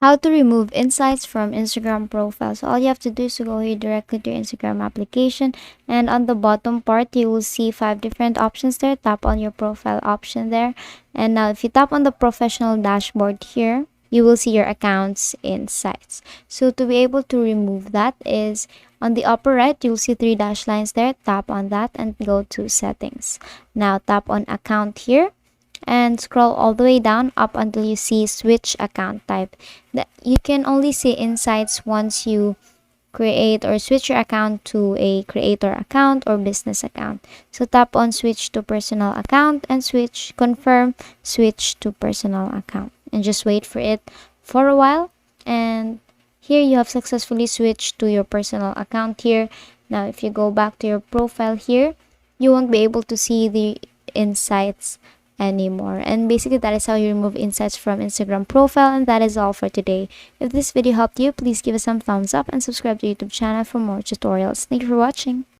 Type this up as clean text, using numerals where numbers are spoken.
How to remove insights from Instagram profile. So all you have to do is to go here directly to your Instagram application, and on the bottom part you will see 5 different options there. Tap on your profile option there, and now if you tap on the professional dashboard here, you will see your account's insights. So to be able to remove that is on the upper right, you'll see 3 dash lines there. Tap on that and go to settings. Now tap on account here and scroll all the way down up until you see switch account type. You can only see insights once you create or switch your account to a creator account or business account. So tap on switch to personal account and confirm switch to personal account, and just wait for it for a while. And here you have successfully switched to your personal account here. Now if you go back to your profile here, you won't be able to see the insights anymore. And basically that is how you remove insights from Instagram profile, and that is all for today. If this video helped you, please give us some thumbs up and subscribe to YouTube channel for more tutorials. Thank you for watching.